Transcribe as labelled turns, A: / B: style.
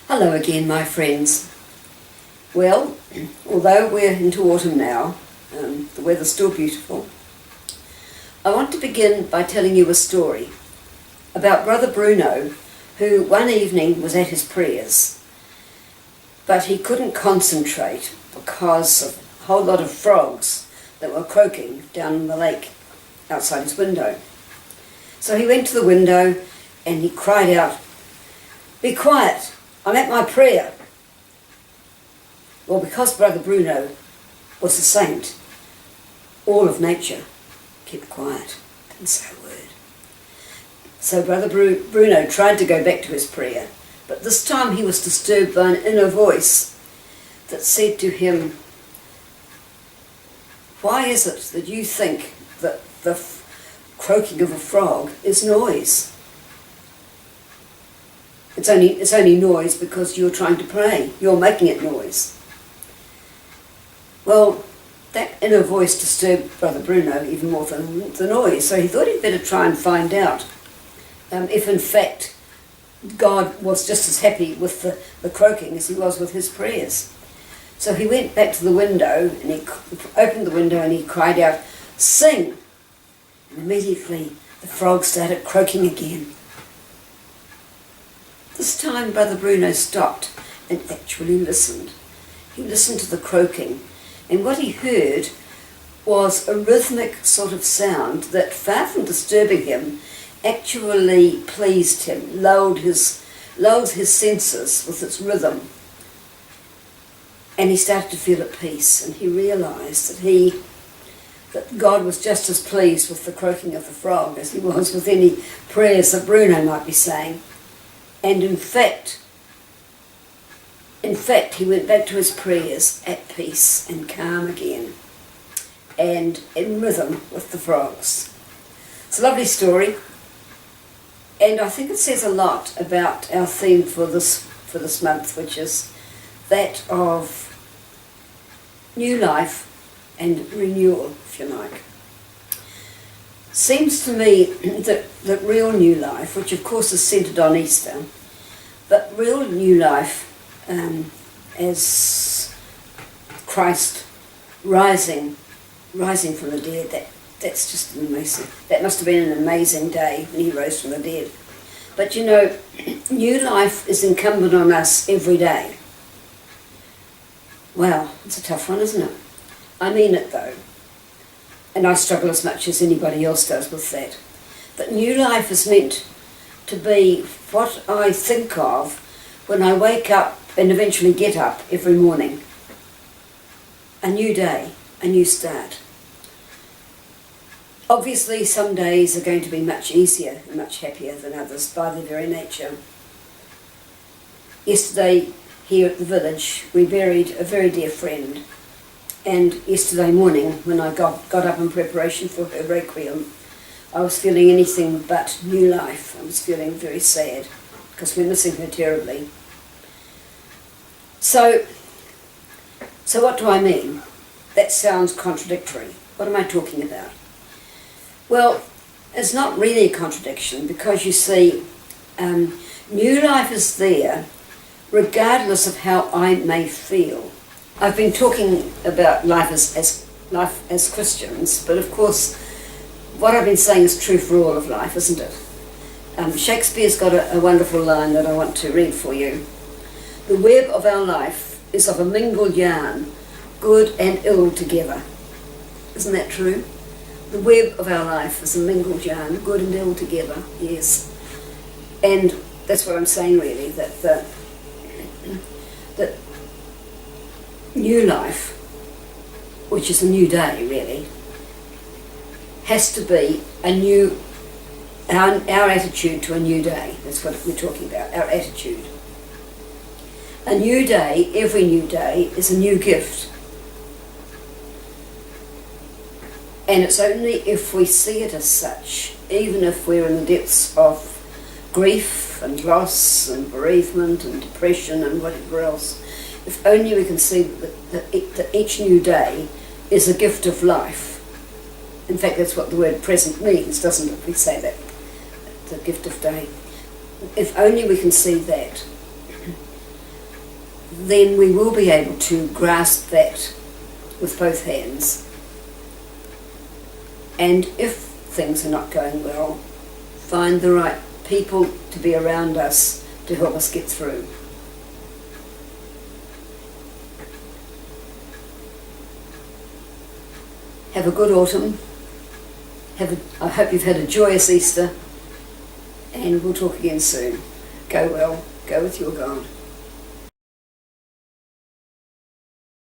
A: Hello again, my friends. Well, although we're into autumn now, the weather's still beautiful, I want to begin by telling you a story about Brother Bruno, who one evening was at his prayers, but he couldn't concentrate because of a whole lot of frogs that were croaking down in the lake outside his window. So he went to the window and he cried out, "Be quiet! I'm at my prayer." Well, because Brother Bruno was a saint, all of nature kept quiet, didn't say a word. So Brother Bruno tried to go back to his prayer, but this time he was disturbed by an inner voice that said to him, "Why is it that you think that the croaking of a frog is noise? It's only noise because you're trying to pray. You're making it noise." Well, that inner voice disturbed Brother Bruno even more than the noise, so he thought he'd better try and find out if in fact God was just as happy with the croaking as he was with his prayers. So he went back to the window and he opened the window and he cried out, "Sing!" And immediately the frogs started croaking again. This time Brother Bruno stopped and actually listened. He listened to the croaking, and what he heard was a rhythmic sort of sound that, far from disturbing him, actually pleased him, lulled his senses with its rhythm. And he started to feel at peace, and he realised that God was just as pleased with the croaking of the frog as he was with any prayers that Bruno might be saying. And in fact, he went back to his prayers at peace and calm again, and in rhythm with the frogs. It's a lovely story, and I think it says a lot about our theme for this month, which is that of new life and renewal, if you like. Seems to me that real new life, which of course is centred on Easter, but real new life as Christ rising from the dead, that's just that must have been an amazing day when he rose from the dead. But you know, new life is incumbent on us every day. Wow, it's a tough one, isn't it? I mean it though. And I struggle as much as anybody else does with that. But new life is meant to be what I think of when I wake up and eventually get up every morning. A new day, a new start. Obviously some days are going to be much easier and much happier than others by their very nature. Yesterday here at the village we buried a very dear friend. And yesterday morning, when I got up in preparation for her requiem, I was feeling anything but new life. I was feeling very sad because we're missing her terribly. So what do I mean? That sounds contradictory. What am I talking about? Well, it's not really a contradiction because you see, new life is there regardless of how I may feel. I've been talking about life as Christians, but of course what I've been saying is true for all of life, isn't it? Shakespeare's got a wonderful line that I want to read for you. "The web of our life is of a mingled yarn, good and ill together." Isn't that true? The web of our life is a mingled yarn, good and ill together, yes. And that's what I'm saying really, that new life, which is a new day really, has to be our attitude to a new day. That's what we're talking about, our attitude. A new day, every new day, is a new gift. And it's only if we see it as such, even if we're in the depths of grief and loss and bereavement and depression and whatever else, if only we can see that each new day is a gift of life. In fact, that's what the word present means, doesn't it? We say that, the gift of day. If only we can see that, then we will be able to grasp that with both hands. And if things are not going well, find the right people to be around us to help us get through. Have a good autumn. I hope you've had a joyous Easter, and we'll talk again soon. Go well. Go with your God.